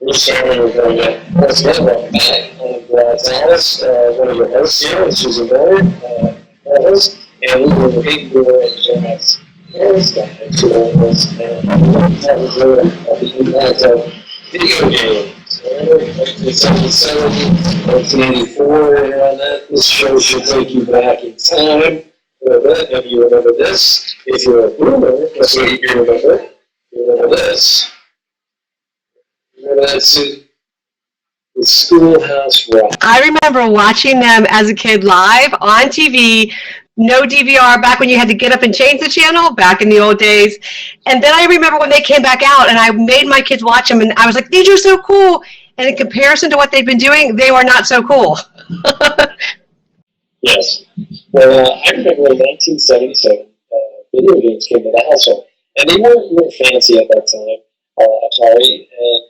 We're starting with once again, welcome back. I'm Brad Szollose, one of your hosts here, and Susie Miller, co-host, and we will be doing Jazz Parents Guide to Millennials, and we're going to talk the impact of video games. 1977, 1984, and around that, this show should take you back in time. If you remember this, if you're a boomer, that's what you remember. You remember this. Remember that, Susie? The Schoolhouse Rock. I remember watching them as a kid live on TV, no DVR, back when you had to get up and change the channel, back in the old days. And then I remember when they came back out, and I made my kids watch them, and I was like, these are so cool. And in comparison to what they've been doing, they were not so cool. Yes. Well, I remember in 1977, video games came to the household. And they weren't fancy at that time. Atari and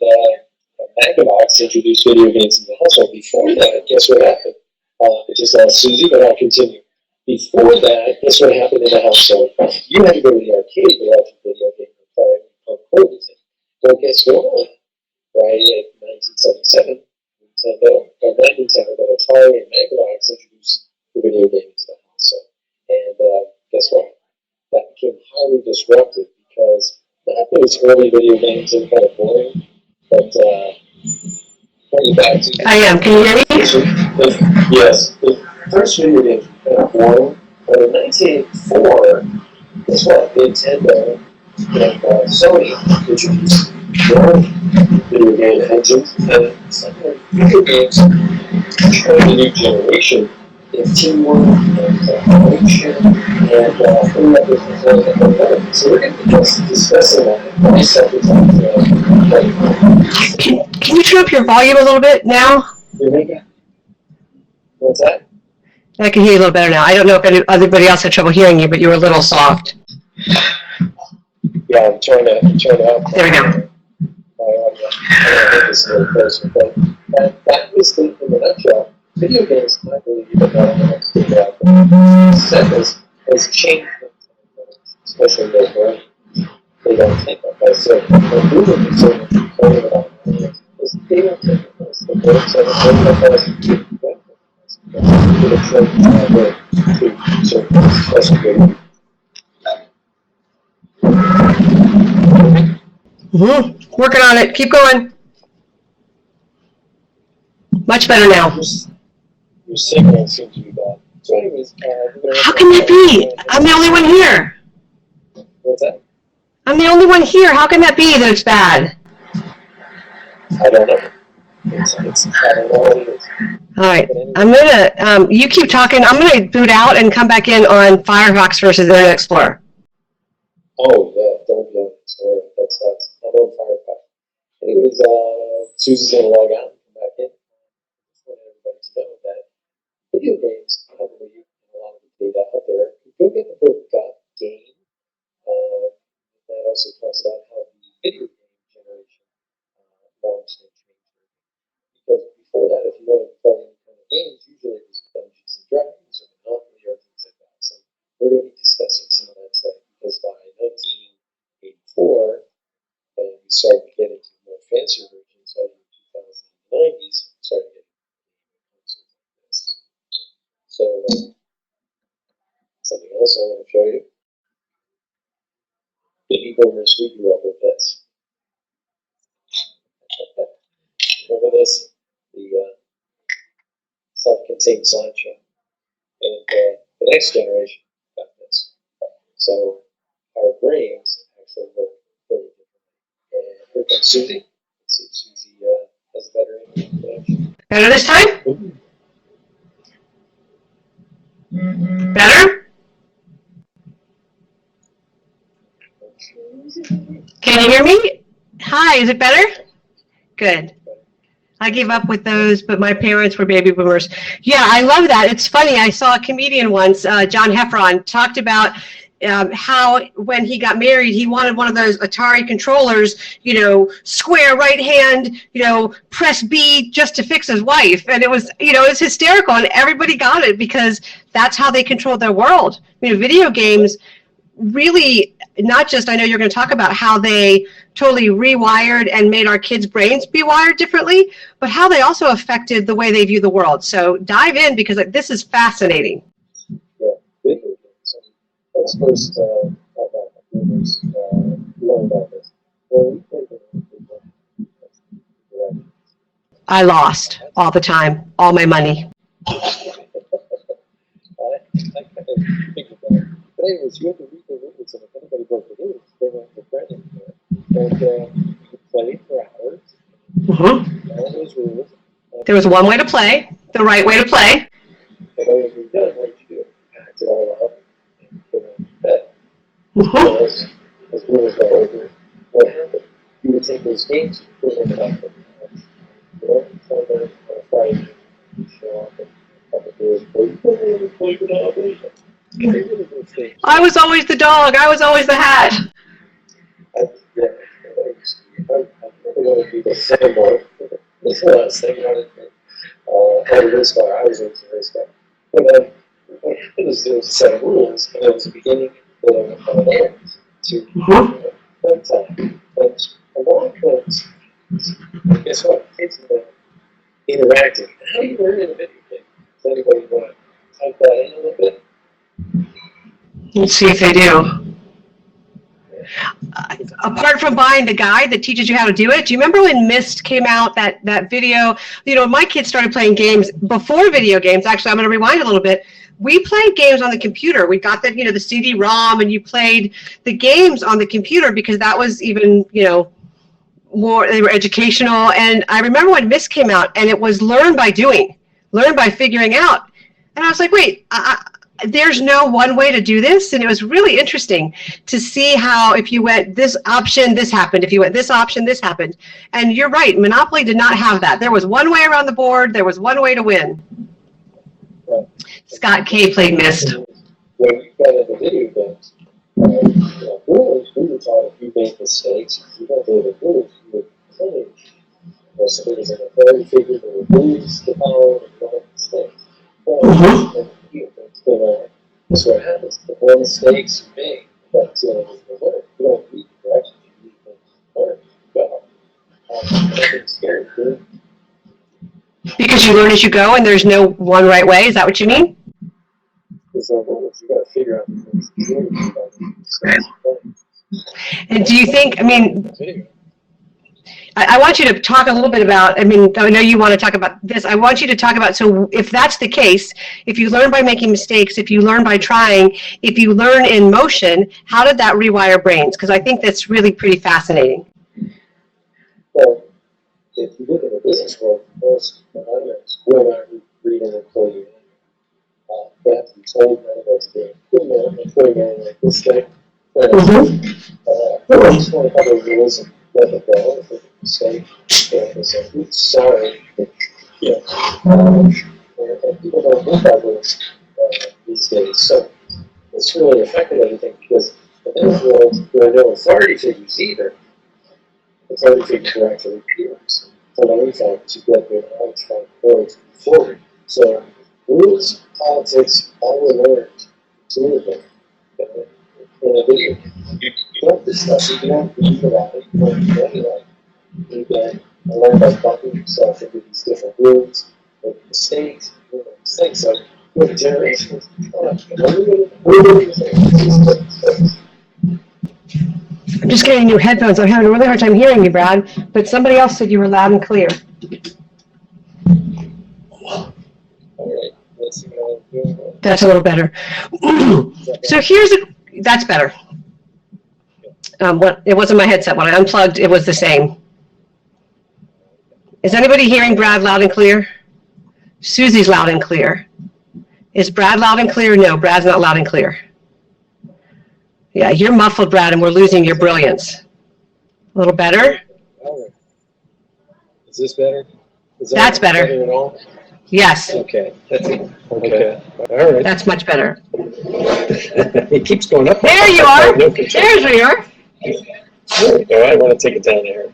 Magnavox introduced video games in the household. Before that, guess what happened? It just asked Susie, but I'll continue. Before that, guess what happened in the household? You had to go to the arcade to watch a video game and play on quarters. Well, guess what? Right in 1977, Nintendo, not Nintendo, but Atari and Magnavox introduced the video game into the household. And guess what? That became highly disruptive because not those early video games are kind of boring, but back to I am. Can you hear me? Yes. The first video games were kind of boring, but in 1984, guess what? Nintendo and Sony introduced their own video game engines, and it's like video games showing a new generation of teamwork and collaboration and so we're going to be just discussing that. Can you turn up your volume a little bit now? What's that? I can hear you a little better now. I don't know if anybody else had trouble hearing you, but you were a little soft. Yeah, I'm trying to up. There we go. I think this is a little closer, but that was in the nutshell. Video games, I believe, even though I don't have to do that, has changed things, especially their brain. They don't think like I said. When we were concerned about is they don't think of this. The brain said that to certain especially Working on it. Keep going. Much better now. Your signal seems to be bad. So anyways, how can that be? I'm the only one here. What's that? I'm the only one here. How can that be that it's bad? I don't know. I don't know what it is. All right. I'm going to, you keep talking. I'm going to boot out and come back in on Firefox versus Internet Explorer. Oh, yeah. Don't be on Explorer. That's I'm on Firefox. Anyways, Susie's going to log out and come back in. I just want everybody to know that video games, I believe, a lot of the data out there. Go get the book, Game. That also talks about how the video game generation launched and changed. Because before that, if you wanted to play any kind of games, usually it was Dungeons and Dragons or Monopoly or things like that. So we're going to be discussing some of that stuff because by 1984, and we started to get into more fancier versions of the 2090s, we started getting consoles like this. So something else I want to show you. Baby boomers, we grew up with this. Remember this? The self-contained slideshow. And the next generation got this. So our brains actually work very differently. And here comes Susie. Let's see if Susie has a better connection. Better this time? Better? Can you hear me? Hi, is it better? Good. I gave up with those, but my parents were baby boomers. Yeah, I love that. It's funny. I saw a comedian once, John Heffron, talked about how when he got married, he wanted one of those Atari controllers, square right hand, press B just to fix his wife. And it was, it was hysterical, and everybody got it because that's how they controlled their world. Video games really not just, I know you're going to talk about how they totally rewired and made our kids' brains be wired differently, but how they also affected the way they view the world. So dive in, because this is fascinating. Yeah, video games. Let's first learn about this. Well, we played I lost all the time, all my money. I kind of think about it. But anyways, you have to read the rules, and if anybody broke the rules, they went to Brandon here. And you played for hours. Mm-hmm. All those rules. There was one way to play, the right way to play. And then when you're done, what did you do? Packed it all up and put it on bed. Mm-hmm. As rules got over, what happened? You would take those games, put them in the back of the house. You know, tell them on a Friday, you show up and have a good play for Monopoly. I was always the dog. I was always the hat. I never want to be the second one. That's the last thing I wanted to had a race car. I was always a race car. But what happened is there was a set of rules, and there was a beginning and an end to that time. But a lot of times, guess what? Kids are interacting. How do you learn in a video game? Does anybody want to type that in a little bit? Let's see if they do. Apart from buying the guide that teaches you how to do it, do you remember when Myst came out, that video? You know, my kids started playing games before video games. Actually, I'm going to rewind a little bit. We played games on the computer. We got the, the CD-ROM, and you played the games on the computer because that was even, more, they were educational. And I remember when Myst came out, and it was learn by doing, learn by figuring out. And I was like, wait, there's no one way to do this. And it was really interesting to see how if you went this option, this happened. If you went this option, this happened. And you're right, Monopoly did not have that. There was one way around the board. There was one way to win. Right. Scott K. played Myst. When you got into video games, we were taught if you made mistakes, if you don't know the rules, you would play. So there was an authority figure that would lose the power and make mistakes. That's what happens. The more mistakes you make, that's the winner. You don't read directions, you read things. Learn. Go. Nothing's scary, dude. Because you learn as you go, and there's no one right way. Is that what you mean? There's no rules. You got to figure out the things. And do you think? I want you to talk a little bit about, I know you want to talk about this. I want you to talk about, so if that's the case, if you learn by making mistakes, if you learn by trying, if you learn in motion, how did that rewire brains? Because I think that's really pretty fascinating. Well, if you look at the business world, most millennials will not read an employee. They have to be told that it's the employee like this thing. I just want to have a rules and let it go. If it's a mistake, and say, oops, sorry. Yeah. And people don't live by rules these days. So it's really affected everything because in this world, there are no authority figures either. Authority figures are actually peers. So many times you get their knowledge from forward. So rules, politics, all were learned intuitively. In a video, you don't discuss it, you don't read about it, you don't do anything. You learn by bumping yourself into these different rules, making mistakes, So, with the generations, I'm just getting new headphones. I'm having a really hard time hearing you, Brad. But somebody else said you were loud and clear. All right, let's see what I'm doing. That's a little better. So that's better. It wasn't my headset. When I unplugged, it was the same. Is anybody hearing Brad loud and clear? Susie's loud and clear. Is Brad loud and clear? No, Brad's not loud and clear. Yeah, you're muffled, Brad, and we're losing your brilliance. A little better? Is this better? That's better. At all? Yes. Okay. Okay. All right. That's much better. It keeps going up. There you are. There's where you are. There we go. I want to take it down there.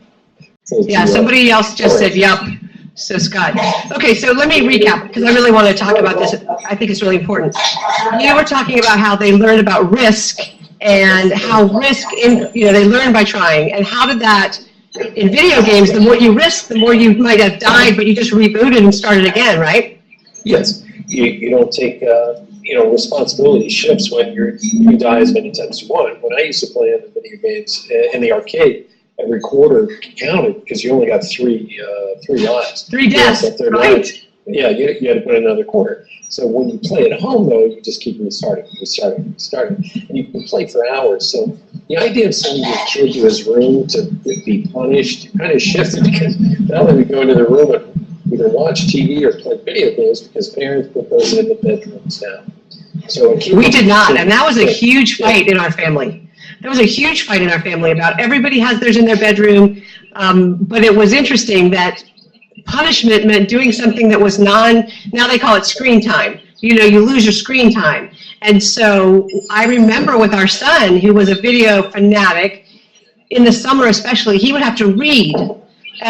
Yeah, somebody else just said, yep. So Scott. Okay, so let me recap, because I really want to talk about this. I think it's really important. You were talking about how they learn about risk and how they learn by trying, and how did that, in video games, the more you risk, the more you might have died, but you just rebooted and started again, right? Yes, you don't take, responsibility shifts when you die as many times as you want. When I used to play in the video games in the arcade, every quarter counted because you only got three lives. 3 deaths, right? Life. Yeah, you had to put in another quarter. So when you play at home, though, you just keep restarting, and you can play for hours. So the idea of sending your kid to his room to be punished kind of shifted, because now they would go into the room and either watch TV or play video games because parents put those in the bedrooms now. So we did not, and that was a huge fight in our family. There was a huge fight in our family about everybody has theirs in their bedroom, but it was interesting that punishment meant doing something that was now they call it screen time. You lose your screen time. And so I remember with our son, who was a video fanatic, in the summer especially, he would have to read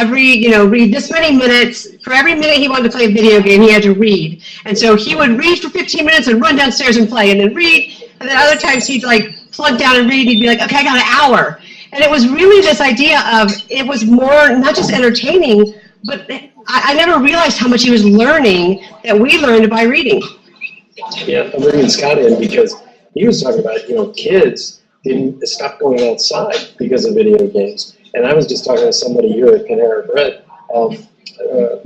read this many minutes. For every minute he wanted to play a video game, he had to read. And so he would read for 15 minutes and run downstairs and play, and then read. And then other times he'd plug down and read. He'd be like, okay, I got an hour. And it was really this idea of, it was more not just entertaining, but I never realized how much he was learning that we learned by reading. Yeah, I'm bringing Scott in because he was talking about, kids didn't stop going outside because of video games. And I was just talking to somebody here at Panera Bread,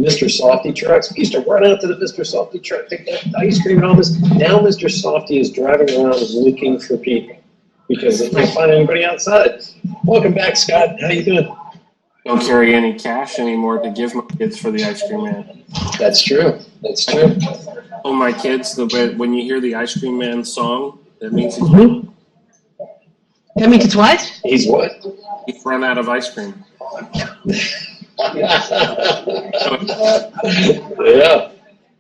Mr. Softy trucks. We used to run out to the Mr. Softy truck, pick up ice cream and all this. Now Mr. Softy is driving around looking for people because they can't find anybody outside. Welcome back, Scott. How you doing? Don't carry any cash anymore to give my kids for the ice cream man. That's true. That's true. Oh, my kids, when you hear the ice cream man song, that means That means it's what? He's what? he's run out of ice cream. Yeah.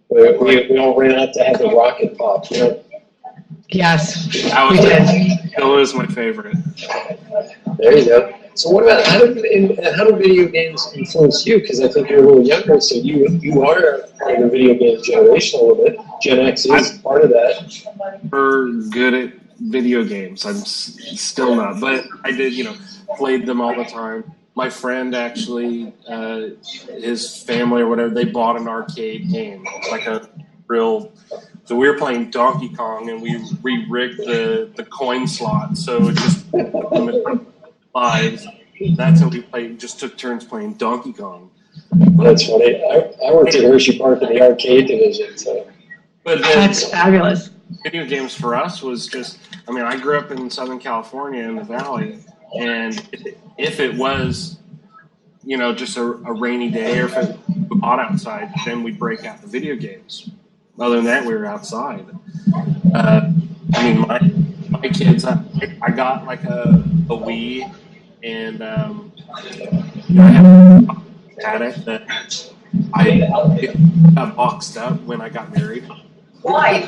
We all ran out to have the rocket pop. Yes, That we did. was my favorite. There you go. So what about, how do video games influence you? Because I think you're a little younger, so you are part of the video game generation a little bit. Gen X is part of that. We're good at video games. I'm still not, but I did, played them all the time. My friend actually, his family or whatever, they bought an arcade game, like a real. So we were playing Donkey Kong, and we re-rigged the coin slot, so it just lives. That's how we played. Just took turns playing Donkey Kong. That's funny. I worked at Hershey Park in the arcade division, so. But That's fabulous. Video games for us was just. I grew up in Southern California in the Valley, and if it was, just a rainy day, or if it was hot outside, then we'd break out the video games. Other than that, we were outside. My kids, I got like a Wii, and I had it that I got boxed up when I got married. Right.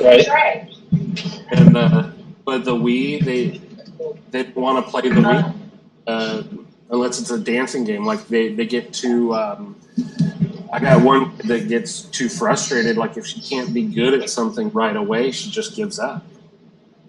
And but the Wii, they didn't want to play the Wii unless it's a dancing game. Like they get too. I got one that gets too frustrated. Like if she can't be good at something right away, she just gives up.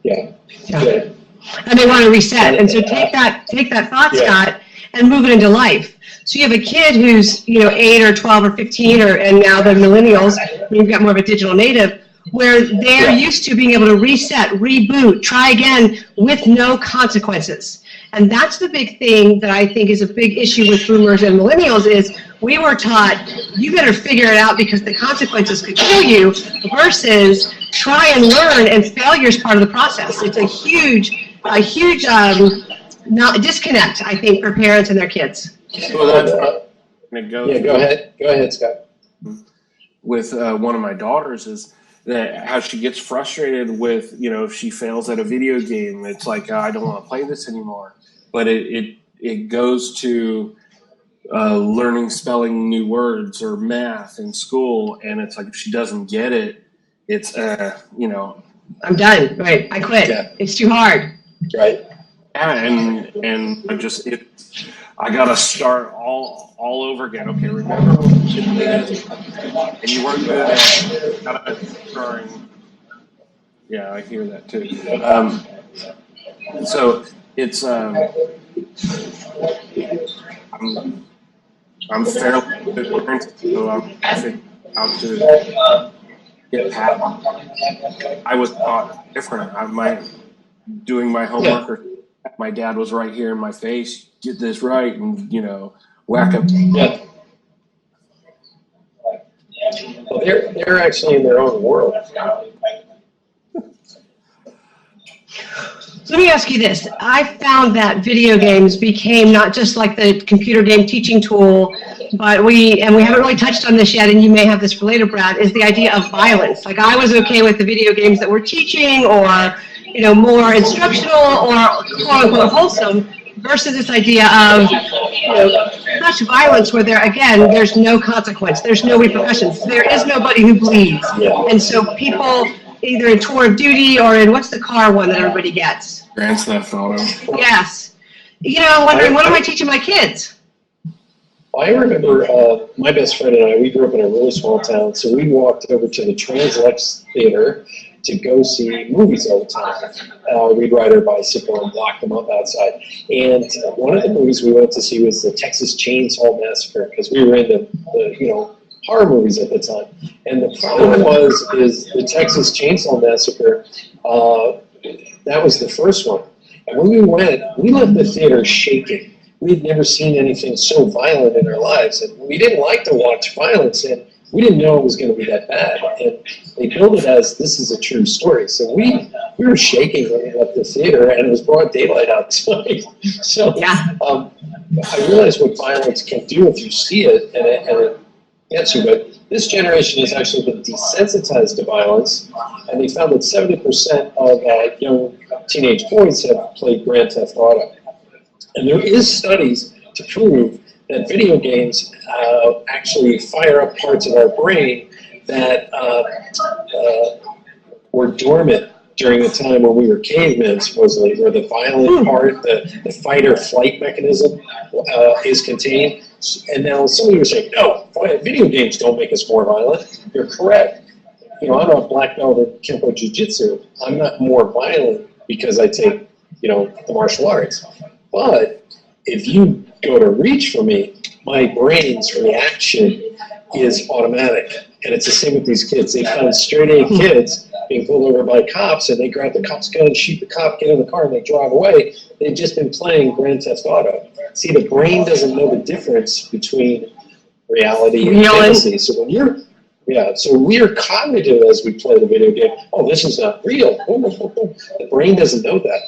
Yeah. And they want to reset. And so take that thought, Scott, and move it into life. So you have a kid who's 8 or 12 or 15, and now the millennials. You've got more of a digital native, where they're used to being able to reset, reboot, try again with no consequences. And that's the big thing that I think is a big issue with boomers and millennials is we were taught, you better figure it out because the consequences could kill you, versus try and learn, and failure is part of the process. It's a huge disconnect, I think, for parents and their kids. Well, that's go ahead. Go ahead, Scott. With one of my daughters is that how she gets frustrated with, if she fails at a video game, it's like, I don't want to play this anymore. But it goes to learning spelling new words or math in school, and it's like if she doesn't get it, it's I'm done. Right, I quit. Yeah. It's too hard. Right. Yeah, and I gotta start all over again. Okay, remember when you did this, and you weren't good at drawing. Yeah, I hear that too. So it's I'm fairly good parenting, so I'm figuring out to get past. I was taught different. Doing my homework, or my dad was right here in my face. Get this right, and whack up. Yeah. Well, they're actually in their own world. Let me ask you this. I found that video games became not just like the computer game teaching tool, but we haven't really touched on this yet, and you may have this for later, Brad, is the idea of violence. Like, I was okay with the video games that were teaching or, more instructional or quote unquote wholesome, versus this idea of, such violence where there's no consequence, there's no repercussions, there is nobody who bleeds. And so people, either in Tour of Duty or in, what's the car one that everybody gets? Grand Theft Auto. Yes. I'm wondering, what am I teaching my kids? I remember my best friend and I, we grew up in a really small town, so we walked over to the Translex Theater to go see movies all the time. We'd ride our bicycle and block them up outside. And one of the movies we went to see was the Texas Chainsaw Massacre, because we were into the horror movies at the time. And the problem is the Texas Chainsaw Massacre, that was the first one. And when we went, we left the theater shaking. We'd never seen anything so violent in our lives. And we didn't like to watch violence, and we didn't know it was going to be that bad. And they billed it as, this is a true story. So we were shaking when we left the theater, and it was broad daylight outside. So I realized what violence can do if you see it, and it gets you. But this generation has actually been desensitized to violence, and they found that 70% of young teenage boys have played Grand Theft Auto. And there is studies to prove that video games actually fire up parts of our brain that were dormant during the time when we were cavemen, supposedly, where the violent part, the fight or flight mechanism is contained. And now some of you are saying, no, video games don't make us more violent. You're correct. I'm a black belt in Kempo Jiu-Jitsu. I'm not more violent because I take, the martial arts. But if you go to reach for me, my brain's reaction is automatic. And it's the same with these kids. They found straight-A kids being pulled over by cops, and they grab the cop's gun, shoot the cop, get in the car, and they drive away. They've just been playing Grand Theft Auto. See, the brain doesn't know the difference between reality and fantasy. So when so we're cognitive as we play the video game. Oh, this is not real. The brain doesn't know that.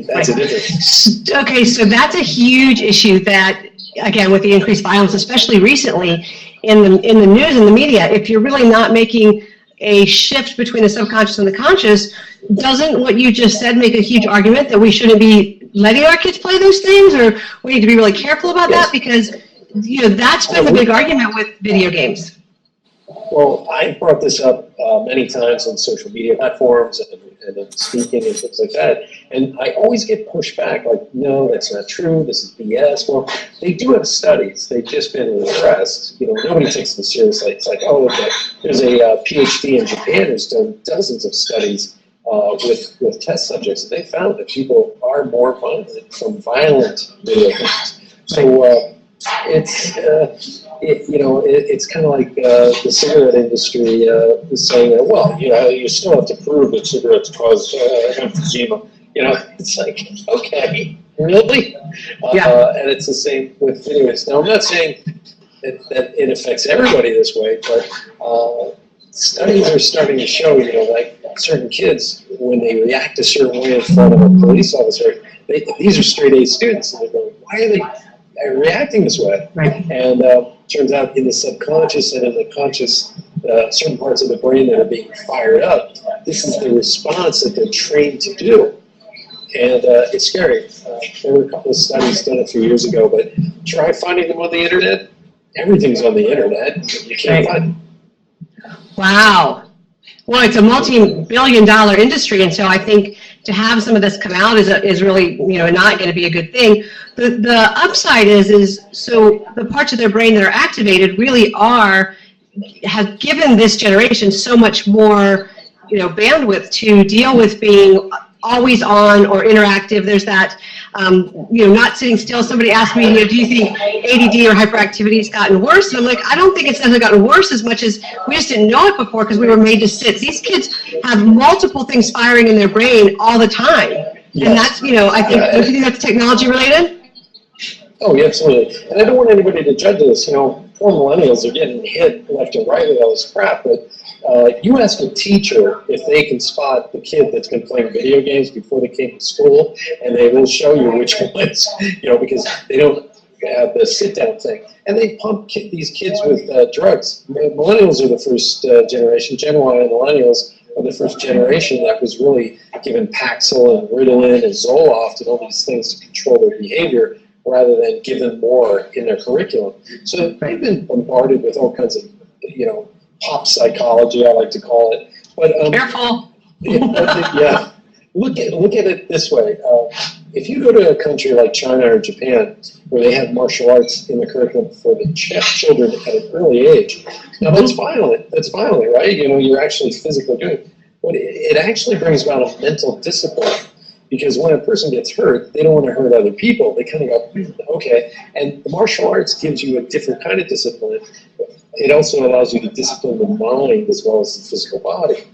That's a difference. Okay, so that's a huge issue that, again, with the increased violence, especially recently in the news and the media, if you're really not making a shift between the subconscious and the conscious, doesn't what you just said make a huge argument that we shouldn't be letting our kids play those things, or we need to be really careful about that? Because that's been the big argument with video games. Well, I brought this up many times on social media platforms and speaking and things like that, and I always get pushed back, like, no, that's not true, this is BS. Well, they do have studies. They've just been repressed. Nobody takes them seriously. It's like, oh, okay. There's a PhD in Japan who's done dozens of studies with test subjects, and they found that people are more violent from violent video games. So it's kind of like the cigarette industry is saying that, well, you still have to prove that cigarettes cause emphysema. It's like, okay, really? And it's the same with videos. Now, I'm not saying that it affects everybody this way, but studies are starting to show, like certain kids, when they react a certain way in front of a police officer, these are straight-A students, and they're going, why are they reacting this way? Right. And turns out in the subconscious and in the conscious, certain parts of the brain that are being fired up, this is the response that they're trained to do. And it's scary. There were a couple of studies done a few years ago, but try finding them on the internet. Everything's on the internet. You can't find them. Wow. Well, it's a multi-billion-dollar industry, and so I think to have some of this come out is really not going to be a good thing. The upside is so the parts of their brain that are activated really have given this generation so much more bandwidth to deal with being always on or interactive. There's that, not sitting still. Somebody asked me, do you think ADD or hyperactivity has gotten worse? And I'm like, I don't think it's necessarily gotten worse as much as we just didn't know it before because we were made to sit. These kids have multiple things firing in their brain all the time. Yes. And that's, I think, don't you think that's technology related? Oh, yeah, absolutely. And I don't want anybody to judge this. Poor millennials are getting hit left and right with all this crap, but you ask a teacher if they can spot the kid that's been playing video games before they came to school, and they will show you which ones, because they don't have the sit-down thing. And they pump these kids with drugs. Millennials are the first generation. Gen Y and millennials are the first generation that was really given Paxil and Ritalin and Zoloft and all these things to control their behavior, rather than give them more in their curriculum. So they've been bombarded with all kinds of, pop psychology, I like to call it. But careful. Yeah. Look at it this way. If you go to a country like China or Japan, where they have martial arts in the curriculum for the children at an early age, now that's violent. That's violent, right? You're actually physically doing it. But it actually brings about a mental discipline. Because when a person gets hurt, they don't want to hurt other people. They kind of go, okay. And the martial arts gives you a different kind of discipline. It also allows you to discipline the mind as well as the physical body.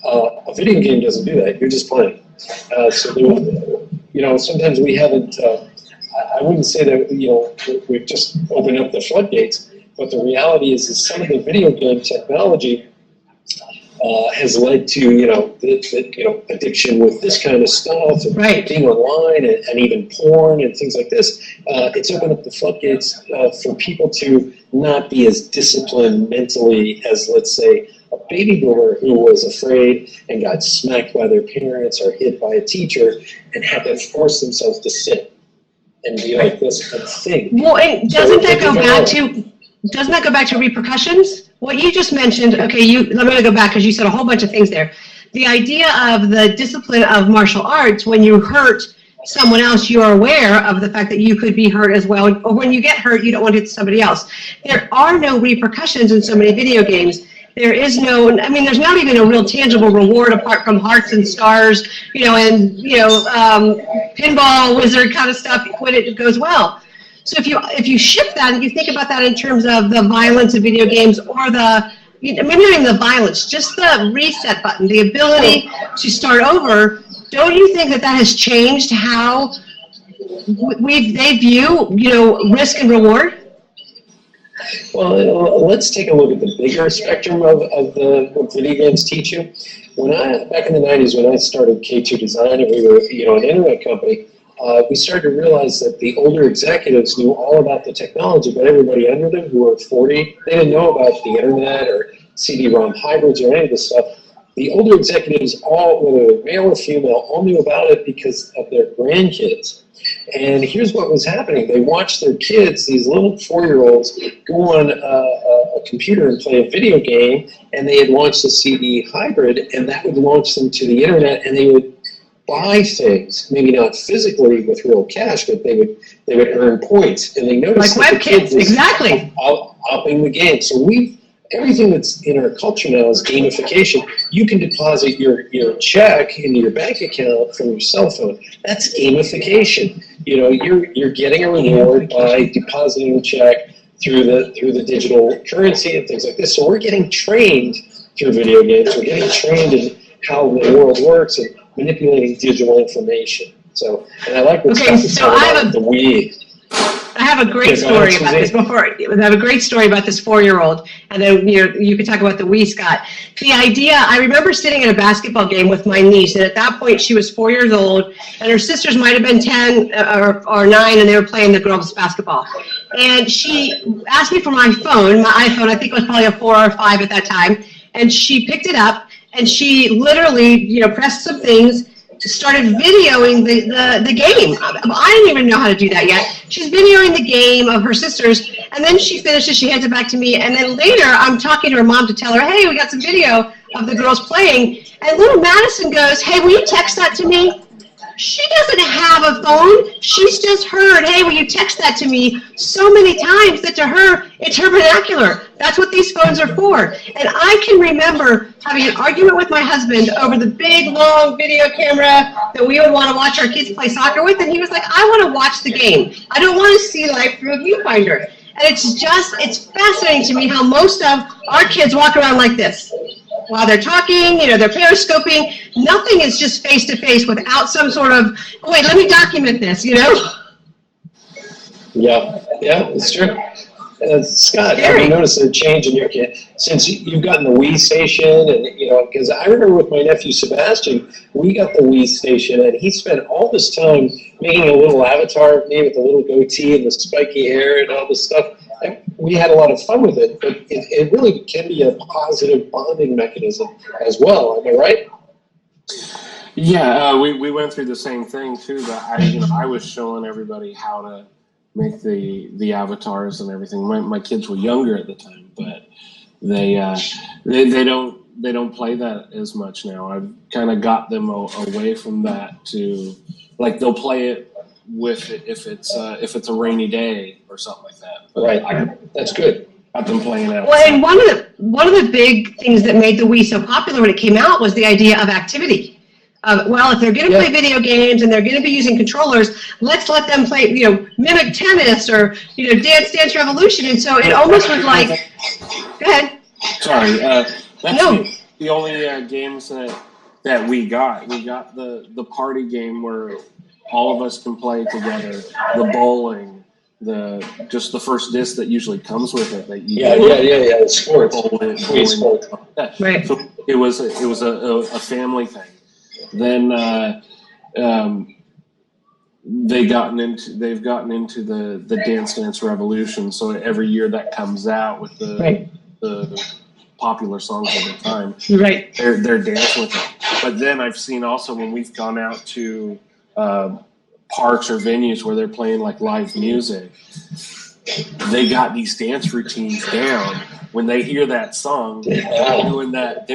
A video game doesn't do that. You're just playing. Sometimes we haven't, I wouldn't say that, we've just opened up the floodgates, but the reality is some of the video game technology has led to, addiction with this kind of stuff, and being online and even porn and things like this. It's opened up the floodgates for people to not be as disciplined mentally as, let's say, a baby boomer who was afraid and got smacked by their parents or hit by a teacher and had to force themselves to sit and be like this and think. Well, and doesn't that go back to repercussions? What you just mentioned, okay, I'm going to go back because you said a whole bunch of things there. The idea of the discipline of martial arts, when you hurt someone else, you're aware of the fact that you could be hurt as well. Or when you get hurt, you don't want to hit somebody else. There are no repercussions in so many video games. There is there's not even a real tangible reward apart from hearts and stars, and, pinball wizard kind of stuff when it goes well. So if you shift that and you think about that in terms of the violence of video games or maybe not even the violence, just the reset button, the ability to start over, don't you think that has changed how they view, risk and reward? Well, let's take a look at the bigger spectrum of what video games teach you. Back in the 90s, when I started K2 Design and we were, an internet company, we started to realize that the older executives knew all about the technology, but everybody under them who were 40, they didn't know about the internet or CD-ROM hybrids or any of this stuff. The older executives, all, whether male or female, all knew about it because of their grandkids. And here's what was happening. They watched their kids, these little 4-year-olds, go on a computer and play a video game, and they had launched a CD hybrid, and that would launch them to the internet, and they would buy things, maybe not physically with real cash, but they would earn points. And they noticed like WebKits, exactly, upping the game. So everything that's in our culture now is gamification. You can deposit your check into your bank account from your cell phone. That's gamification. You're getting a reward by depositing the check through the digital currency and things like this. So we're getting trained through video games. We're getting trained in how the world works and manipulating digital information. So, and I like what Scott was talking about the WAY. I have a great story about this I have a great story about this 4-year-old, and then you could talk about the WAY, Scott. The idea, I remember sitting in a basketball game with my niece, and at that point she was 4 years old, and her sisters might have been 10 or 9, and they were playing the girls' basketball. And she asked me for my phone, I think it was probably a 4 or 5 at that time, and she picked it up, and she literally, pressed some things, started videoing the game. I didn't even know how to do that yet. She's videoing the game of her sisters, and then she finishes, she hands it back to me, and then later I'm talking to her mom to tell her, hey, we got some video of the girls playing, and little Madison goes, hey, will you text that to me? She doesn't have a phone. She's just heard, hey, will you text that to me, so many times that to her, it's her vernacular. That's what these phones are for. And I can remember having an argument with my husband over the big, long video camera that we would want to watch our kids play soccer with, and he was like, I want to watch the game. I don't want to see life through a viewfinder. And it's fascinating to me how most of our kids walk around like this. While they're talking, they're periscoping. Nothing is just face-to-face without some sort of, oh, wait, let me document this, Yeah, it's true. Scott, have you noticed a change in your kid since you've gotten the WAY station? And because I remember with my nephew Sebastian, we got the WAY station, and he spent all this time making a little avatar of me with a little goatee and the spiky hair and all this stuff. And we had a lot of fun with it, but it really can be a positive bonding mechanism as well. Am I right? Yeah, we went through the same thing too. That I was showing everybody how to make the avatars and everything. My kids were younger at the time, but they don't play that as much now. I've kind of got them away from that to, like, they'll play it with it if it's a rainy day or something like that. But Right, that's good. Got them playing out. Well, and one of the big things that made the Wii so popular when it came out was the idea of activity. Well, if they're going to play video games and they're going to be using controllers, let's let them play, mimic tennis or, Dance Revolution. And so it almost was like, go ahead. Sorry, that's the only games that we got. We got the party game where all of us can play together, the bowling, just the first disc that usually comes with it. That you the sports. Bowling, sport. Right. So it was a family thing. Then they've gotten into the Dance Revolution. So every year that comes out with the popular songs of the time, right, they're dancing with it. But then I've seen also when we've gone out to parks or venues where they're playing like live music, they got these dance routines down. When they hear that song, they're doing that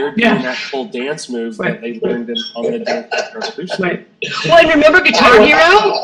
full dance move that they learned on the Dance Revolution. Right. Well, and remember Guitar Hero?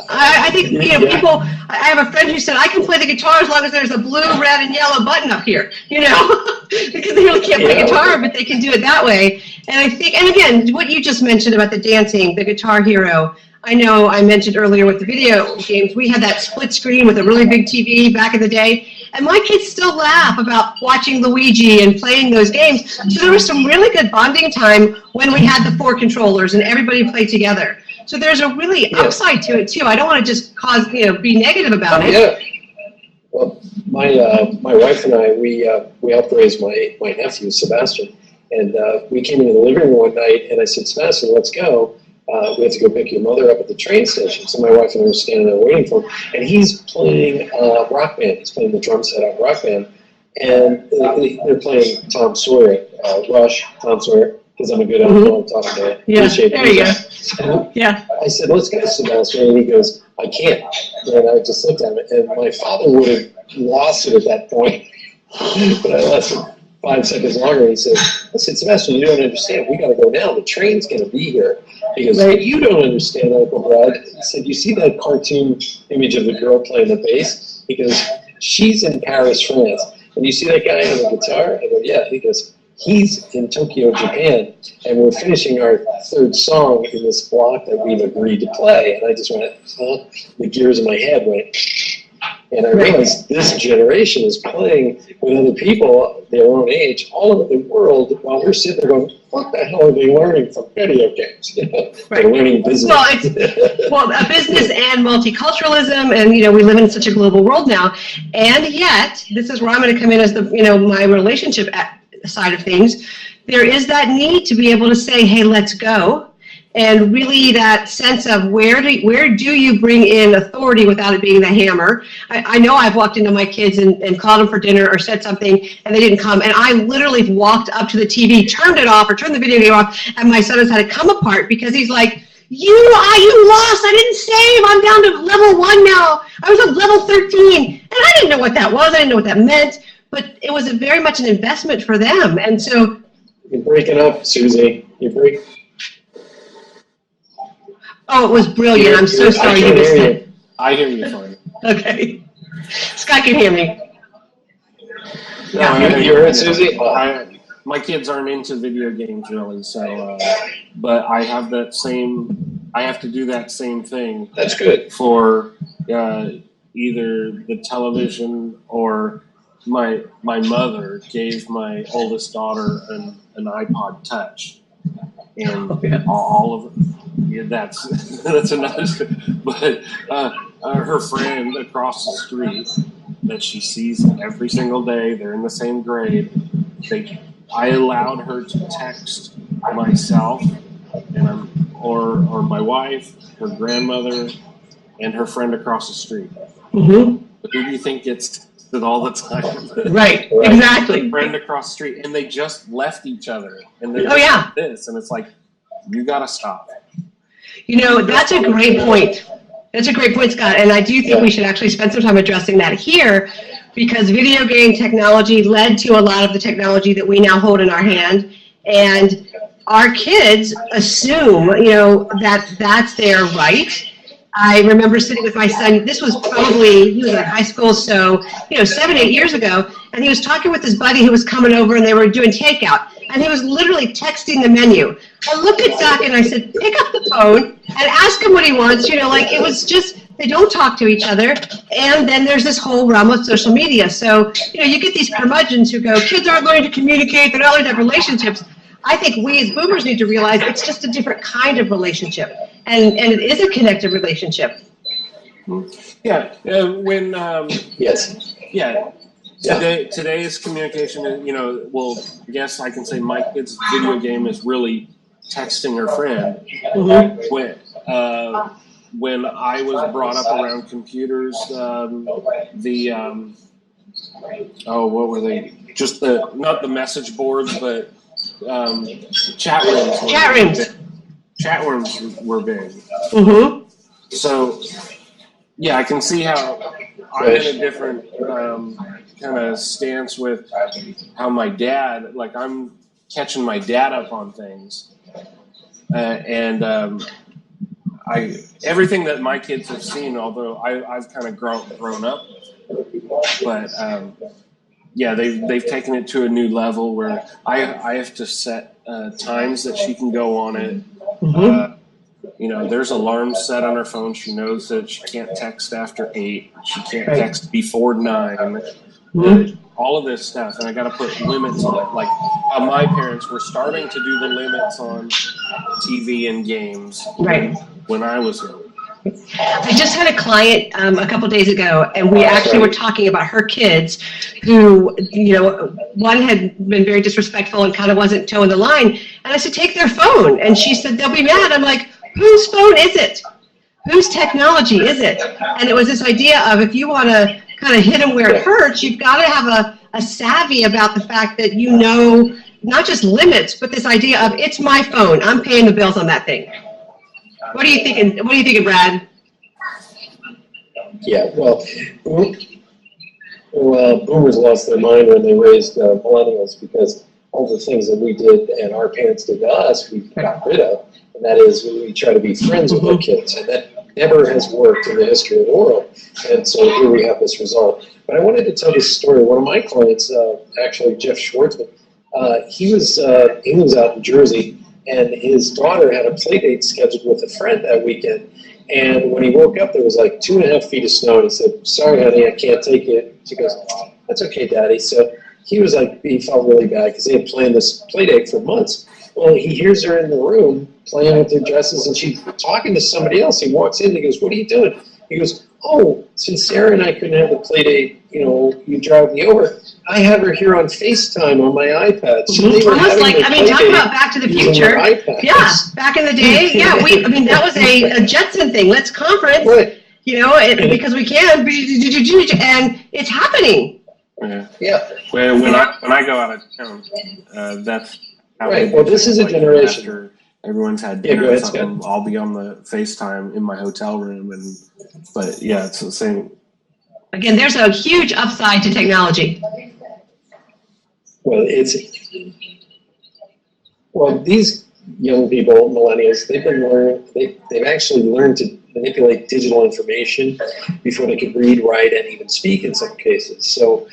I think people. I have a friend who said I can play the guitar as long as there's a blue, red, and yellow button up here. Because they really can't play guitar, but they can do it that way. And I think, and again, what you just mentioned about the dancing, the Guitar Hero. I know I mentioned earlier with the video games, we had that split screen with a really big TV back in the day, and my kids still laugh about watching Luigi and playing those games. So there was some really good bonding time when we had the 4 controllers and everybody played together. So there's a really upside to it too. I don't want to just be negative about it. Yeah. Well, my wife and I, we helped raise my nephew Sebastian, and we came into the living room one night, and I said, Sebastian, let's go. We have to go pick your mother up at the train station. So my wife and I were standing there waiting for him. And he's playing Rock Band. He's playing the drum set on Rock Band. And they're playing Tom Sawyer, Rush, Tom Sawyer, because I'm a good uncle. I'm talking to yeah, there you go. So yeah. I said, let's go, Sebastian. And he goes, I can't. And I just looked at him. And my father would have lost it at that point. But I lasted 5 seconds longer. He said, Sebastian, you don't understand. We got to go now. The train's going to be here. He goes, you don't understand, Uncle Brad. He said, you see that cartoon image of the girl playing the bass? He goes, she's in Paris, France. And you see that guy on the guitar? I go, yeah. He goes, he's in Tokyo, Japan. And we're finishing our 3rd song in this block that we've agreed to play. And I just went, the gears in my head went. And I realized this generation is playing with other people their own age all over the world while we're sitting there going, what the hell are they learning from video games? They're learning business. Well, a business and multiculturalism, and we live in such a global world now. And yet, this is where I'm going to come in as the my relationship side of things. There is that need to be able to say, hey, let's go. And really that sense of where do you bring in authority without it being the hammer? I know I've walked into my kids and called them for dinner or said something and they didn't come, and I literally walked up to the TV, turned it off or turned the video game off, and my son has had to come apart because he's like, you lost, I didn't save, I'm down to level 1 now, I was at level 13, and I didn't know what that was, I didn't know what that meant, but it was very much an investment for them. And so you're breaking up, Susie. You're breaking. Oh, it was brilliant. I'm so sorry you missed it. I hear you fine. Okay. Scott can hear me. No, Yeah. You heard Susie? My kids aren't into video games really, so but I have that same. I have to do that same thing. That's good. For either the television or my mother gave my oldest daughter an iPod Touch, and all of it. Yeah, that's another. But her friend across the street that she sees every single day, they're in the same grade. I allowed her to text myself or my wife, her grandmother, and her friend across the street. Mm-hmm. But who do you think gets texted all the time? Right, exactly. The friend across the street, and they just left each other, and they're yeah. this, and it's like, you gotta stop. You know, that's a great point. That's a great point, Scott, and I do think we should actually spend some time addressing that here, because video game technology led to a lot of the technology that we now hold in our hand, and our kids assume, you know, that that's their right. I remember sitting with my son, this was probably, he was in high school, so, you know, 7, 8 years ago, and he was talking with his buddy who was coming over, and they were doing takeout, and he was literally texting the menu. I looked at Zach and I said, pick up the phone and ask him what he wants, you know, like it was just, they don't talk to each other, and then there's this whole realm of social media. So, you know, you get these curmudgeons who go, kids aren't going to communicate, they're not going to have relationships. I think we as boomers need to realize it's just a different kind of relationship, and it is a connected relationship. Yeah, when Yes. yeah. Today's communication, you know, well, I guess I can say my kid's video game is really texting her friend. Mm-hmm. When I was brought up around computers, what were they? Just not the message boards, but chat rooms. Chat rooms were big. Mm-hmm. So, yeah, I can see how I'm in a different kind of stance with how my dad, like I'm catching my dad up on things. Everything that my kids have seen, although I've kind of grown up, but yeah, they've taken it to a new level where I have to set times that she can go on it. Mm-hmm. You know, there's alarms set on her phone. She knows that she can't text after 8. She can't text before 9. Mm-hmm. All of this stuff, and I got to put limits on it. Like how my parents were starting to do the limits on TV and games when I was young. I just had a client a couple days ago, and we actually were talking about her kids who, you know, one had been very disrespectful and kind of wasn't towing the line. And I said, take their phone. And she said, they'll be mad. I'm like, whose phone is it? Whose technology is it? And it was this idea of if you want to kind of hit them where it hurts, you've got to have a savvy about the fact that you know not just limits, but this idea of it's my phone. I'm paying the bills on that thing. What are you thinking? What are you thinking, Brad? Yeah, well, boomers lost their mind when they raised millennials, because all the things that we did and our parents did to us, we got rid of. And that is, we try to be friends with our kids. And that never has worked in the history of the world. And so here we have this result. But I wanted to tell this story. One of my clients, actually Jeff Schwartzman, he was out in Jersey, and his daughter had a play date scheduled with a friend that weekend. And when he woke up, there was like 2.5 feet of snow. And he said, sorry, honey, I can't take it. She goes, that's okay, Daddy. So he was like, he felt really bad because they had planned this play date for months. Well, he hears her in the room playing with their dresses, and she's talking to somebody else. He walks in and he goes, what are you doing? He goes, oh, since Sarah and I couldn't have the play date, you know, you drive me over. I have her here on FaceTime on my iPad. So they were almost like, I mean, talk about Back to the Future. Yeah, back in the day. Yeah, I mean, that was a Jetson thing. Let's conference, you know, because we can, and it's happening. Yeah. When I go out of town, that's how Well, this is a generation. After everyone's had dinner or something, I'll be on the FaceTime in my hotel room, but yeah, it's the same. Again, there's a huge upside to technology. Well, these young people, millennials, they've actually learned to manipulate digital information before they could read, write, and even speak in some cases. So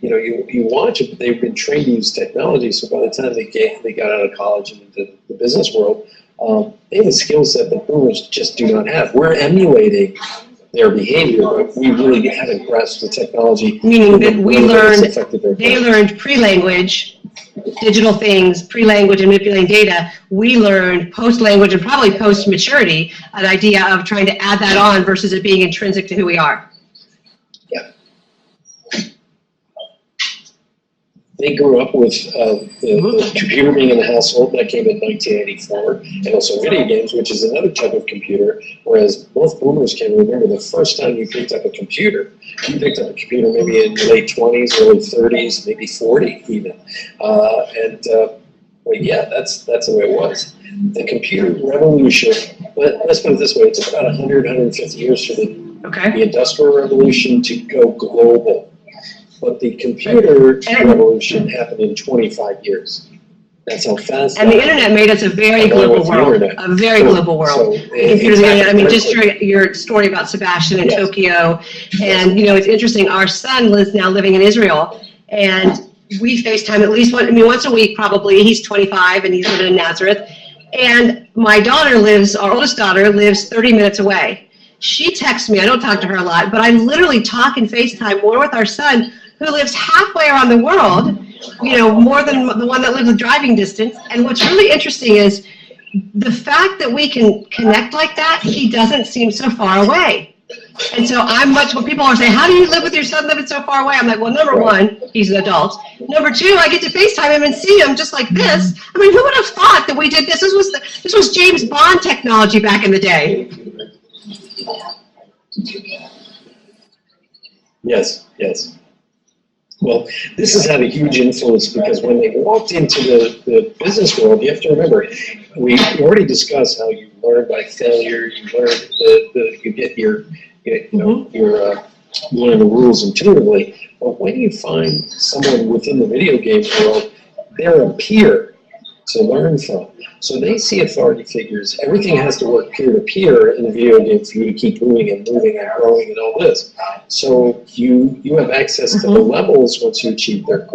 you watch it, but they've been trained to use technology. So by the time they got out of college and into the business world, they have a skill set that boomers just do not have. We're emulating their behavior, but we really haven't grasped the technology. Meaning that they learned pre-language, digital things, pre-language and manipulating data. We learned post-language and probably post-maturity, an idea of trying to add that on versus it being intrinsic to who we are. Yeah. They grew up with the computer being in the household. That came in 1984, and also video games, which is another type of computer, whereas most boomers can remember the first time you picked up a computer. You picked up a computer maybe in your late 20s, early 30s, maybe 40 even. Well, yeah, that's the way it was. The computer revolution, let's put it this way, it took about 150 years for the Industrial Revolution to go global. But the computer revolution happened in 25 years. That's how fast. And the internet made us a very global world. A very global world. I mean, just your story about Sebastian in Tokyo, and it's interesting. Our son is now living in Israel, and we FaceTime at least once a week probably. He's 25 and he's living in Nazareth, and my daughter our oldest daughter lives 30 minutes away. She texts me. I don't talk to her a lot, but I literally talk and FaceTime more with our son, who lives halfway around the world, more than the one that lives a driving distance. And what's really interesting is the fact that we can connect like that, he doesn't seem so far away. And so when people are saying, how do you live with your son living so far away? I'm like, well, number one, he's an adult. Number two, I get to FaceTime him and see him just like this. I mean, who would have thought that we did this? This was James Bond technology back in the day. Yes. Well, this has had a huge influence because when they walked into the business world, you have to remember, we already discussed how you learn by failure. You learn you get you learn the rules intuitively. But when you find someone within the video game world, they're a peer to learn from. So they see authority figures. Everything has to work peer-to-peer in a video game for you to keep moving and growing and all this. So you have access to the levels once you achieve your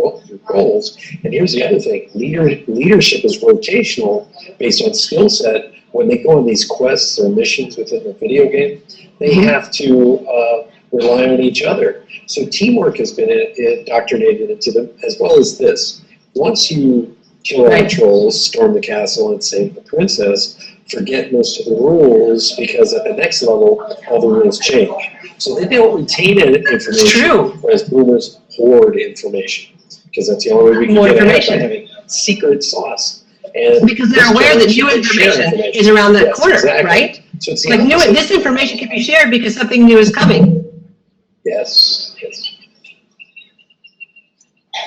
goals. And here's the other thing. Leadership is rotational based on skill set. When they go on these quests or missions within the video game, they have to rely on each other. So teamwork has been indoctrinated into them, as well as this. Once you kill all the trolls, storm the castle, and save the princess, forget most of the rules, because at the next level, all the rules change. So they don't retain information, whereas boomers hoard information, because that's the only way we can get ahead by having secret sauce. And because they're aware that new information is around the corner, right? So it's like this information can be shared because something new is coming. Yes.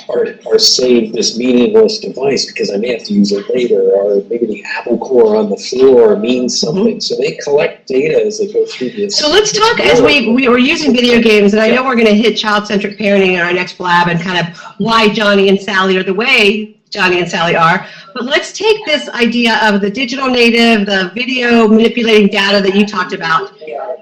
Or save this meaningless device because I may have to use it later, or maybe the apple core on the floor means something. So they collect data as they go through this. So let's talk, as we were using video games, and I know we're going to hit child-centric parenting in our next Blab and kind of why Johnny and Sally are the way Johnny and Sally are. But let's take this idea of the digital native, the video manipulating data that you talked about,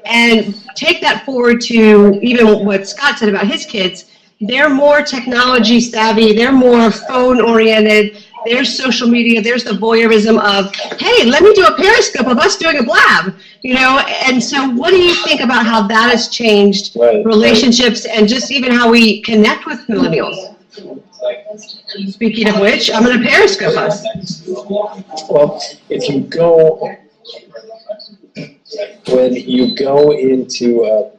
and take that forward to even what Scott said about his kids. They're more technology savvy, they're more phone oriented, there's social media, there's the voyeurism of, hey, let me do a periscope of us doing a blab, and so what do you think about how that has changed relationships and just even how we connect with millennials? Speaking of which, I'm going to periscope us. Well, when you go into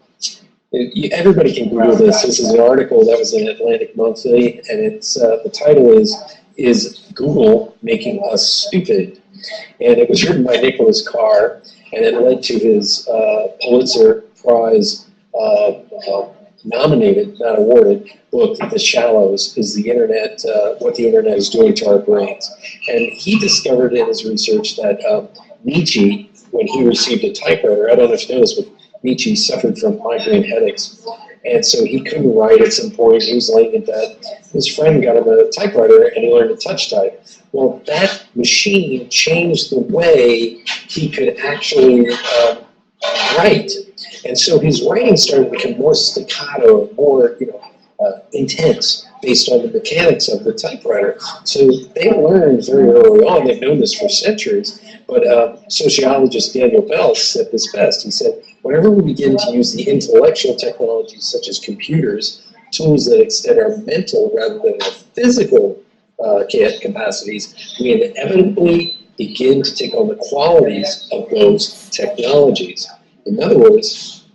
everybody can Google this. This is an article that was in Atlantic Monthly, and it's the title is Google Making Us Stupid? And it was written by Nicholas Carr, and it led to his Pulitzer Prize nominated, not awarded, book, The Shallows, is the internet, what the internet is doing to our brains. And he discovered in his research that Nietzsche, when he received a typewriter, I don't know if you know this, but Nietzsche suffered from migraine headaches, and so he couldn't write at some point. He was laying in bed. His friend got him a typewriter, and he learned to touch type. Well, that machine changed the way he could actually write, and so his writing started to become more staccato, more intense. based on the mechanics of the typewriter. So they learned very early on, they've known this for centuries, but sociologist Daniel Bell said this best. He said, whenever we begin to use the intellectual technologies such as computers, tools that extend our mental rather than our physical capacities, we inevitably begin to take on the qualities of those technologies. In other words,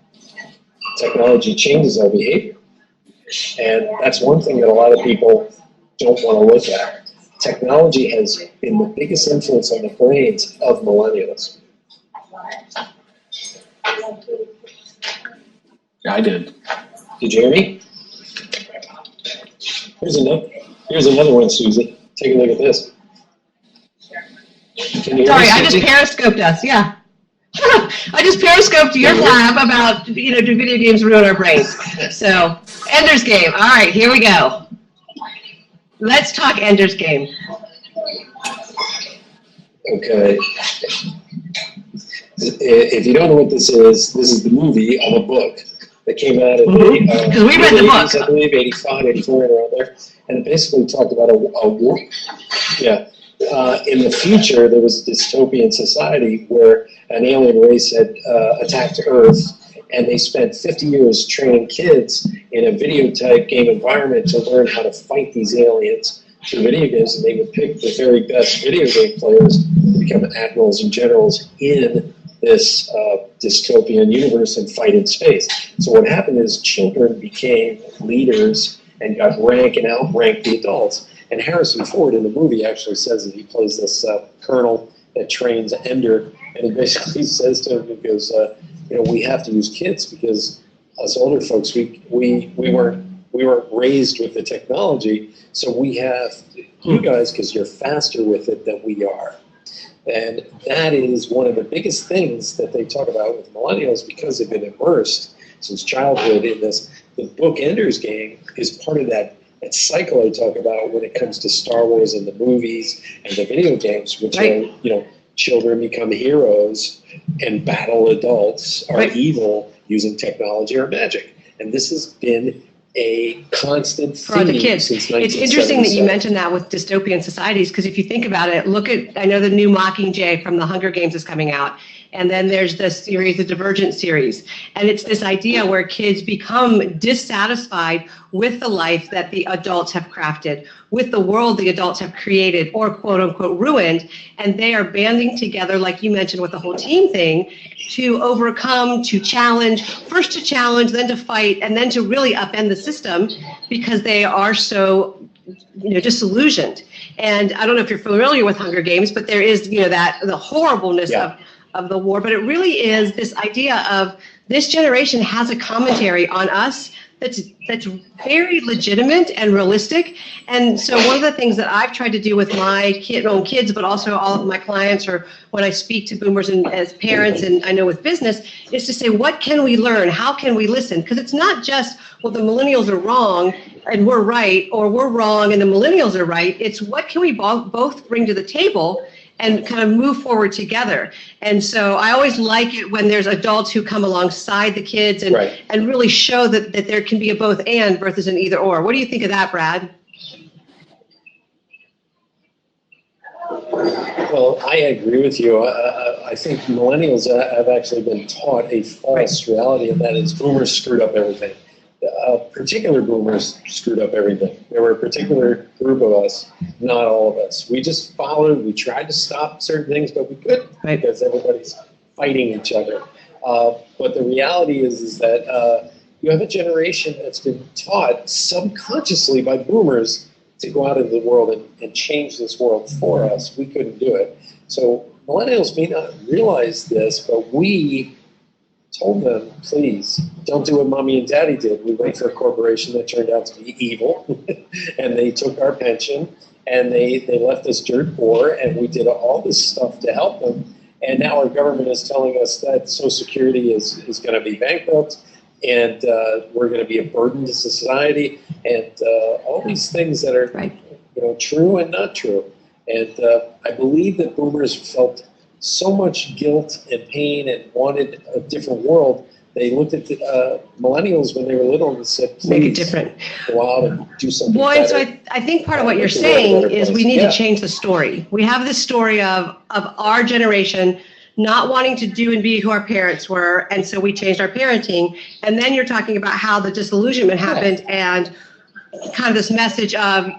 technology changes our behavior. And that's one thing that a lot of people don't want to look at. Technology has been the biggest influence on the brains of millennials. I did. Did you hear me? Here's another one, Susie. Take a look at this. Can you hear Sorry, me, I just Susie? periscoped us, yeah. I just periscoped your blab about, do video games ruin our brains? So, Ender's Game. All right, here we go. Let's talk Ender's Game. Okay. If you don't know what this is the movie of a book that came out in the Because we read the book. 80s, I believe, 85, 84, around there. And it basically talked about a war. Yeah. In the future, there was a dystopian society where an alien race had attacked Earth, and they spent 50 years training kids in a video type game environment to learn how to fight these aliens through video games, and they would pick the very best video game players to become admirals and generals in this dystopian universe and fight in space. So what happened is children became leaders and got rank and outranked the adults. And Harrison Ford in the movie actually says that he plays this colonel that trains Ender, and he basically says to him, he goes, we have to use kids because us older folks, we weren't raised with the technology, so we have you guys because you're faster with it than we are. And that is one of the biggest things that they talk about with millennials because they've been immersed since childhood in this. The book Ender's Game is part of that cycle I talk about when it comes to Star Wars and the movies and the video games, which are, children become heroes and battle adults are evil using technology or magic. And this has been a constant theme for the kids. Since It's interesting that you mentioned that with dystopian societies, because if you think about it, I know the new Mockingjay from the Hunger Games is coming out, and then there's the series, the Divergent series, and it's this idea where kids become dissatisfied with the life that the adults have crafted, with the world the adults have created or quote unquote ruined, and they are banding together, like you mentioned with the whole team thing, to overcome, to challenge, first to challenge, then to fight, and then to really upend the system because they are so disillusioned. And I don't know if you're familiar with Hunger Games, but there is that the horribleness of the war, but it really is this idea of this generation has a commentary on us that's very legitimate and realistic. And so one of the things that I've tried to do with my own kids, but also all of my clients, or when I speak to boomers and as parents, and I know with business, is to say, what can we learn? How can we listen? Because it's not just, well, the millennials are wrong and we're right, or we're wrong and the millennials are right. It's what can we both bring to the table and kind of move forward together. And so I always like it when there's adults who come alongside the kids and and really show that there can be a both and versus an either or. What do you think of that, Brad? Well, I agree with you. I think millennials have actually been taught a false reality, and that is boomers screwed up everything. Particular boomers screwed up everything. There were a particular group of us, not all of us. We just followed, we tried to stop certain things, but we couldn't because everybody's fighting each other. But the reality is that you have a generation that's been taught subconsciously by boomers to go out into the world and change this world for us. We couldn't do it. So millennials may not realize this, but we told them, please, don't do what mommy and daddy did. We worked for a corporation that turned out to be evil, and they took our pension, and they left us dirt poor, and we did all this stuff to help them. And now our government is telling us that Social Security is going to be bankrupt, and we're going to be a burden to society, and all these things that are true and not true. And I believe that boomers felt so much guilt and pain and wanted a different world they looked at the, millennials when they were little and said, please Make it different. go out and do something Well, and so better. I think part of what Make you're the world a saying better is we place. need Yeah. to change the story. We have this story of our generation not wanting to do and be who our parents were, and so we changed our parenting. And then you're talking about how the disillusionment happened and kind of this message of,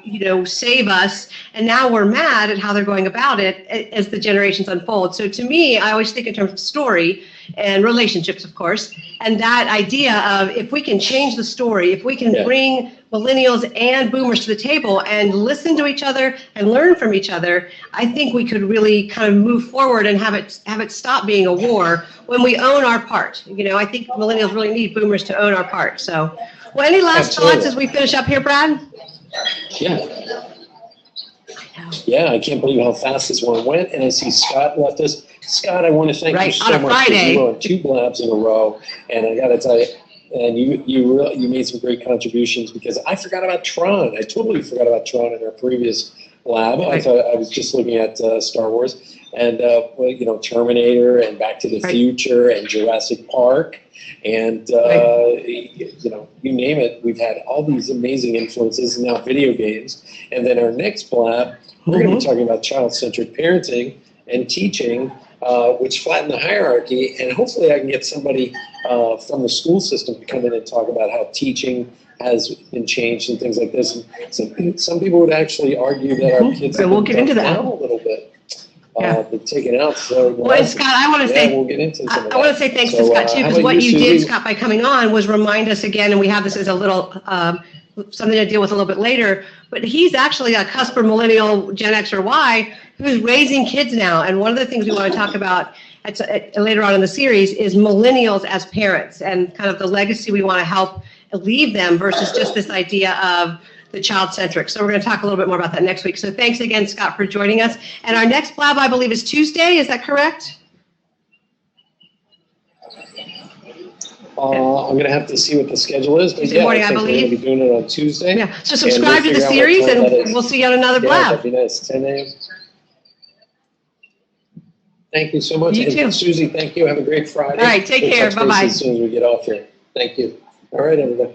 save us. And now we're mad at how they're going about it as the generations unfold. So to me, I always think in terms of story and relationships, of course, and that idea of if we can change the story, if we can bring millennials and boomers to the table and listen to each other and learn from each other, I think we could really kind of move forward and have it stop being a war when we own our part. I think millennials really need boomers to own our part. So, well, any last thoughts as we finish up here, Brad? Yeah. Yeah, I can't believe how fast this one went. And I see Scott left us. Scott, I want to thank you so much. You were on 2 Blabs in a row, and I got to tell you, and you made some great contributions because I forgot about Tron. I totally forgot about Tron in our previous Blab. I thought I was just looking at Star Wars and Terminator and Back to the Future and Jurassic Park. And, you name it, we've had all these amazing influences, and now video games. And then our next Blab, we're going to be talking about child-centered parenting and teaching, which flatten the hierarchy. And hopefully I can get somebody from the school system to come in and talk about how teaching has been changed and things like this. And some people would actually argue that our kids have been dumbed down a little bit. Been taken out. So well, Scott, I want to say, we'll get into some of that. I want to say thanks to Scott too, because what you did, Scott, by coming on was remind us again, and we have this as a little something to deal with a little bit later. But he's actually a cusper millennial, Gen X or Y, who's raising kids now. And one of the things we want to talk about later on in the series is millennials as parents and kind of the legacy we want to help leave them versus just this idea of the child-centric. So we're going to talk a little bit more about that next week. So thanks again, Scott, for joining us. And our next Blab, I believe, is Tuesday. Is that correct? I'm going to have to see what the schedule is. But Tuesday morning, I believe. We're going to be doing it on Tuesday. Yeah. So subscribe to the series, and we'll see you on another Blab. That'd be nice. 10 a.m. Thank you so much. You too. Susie, thank you. Have a great Friday. All right. Take care. Bye-bye. As soon as we get off here. Thank you. All right, everybody.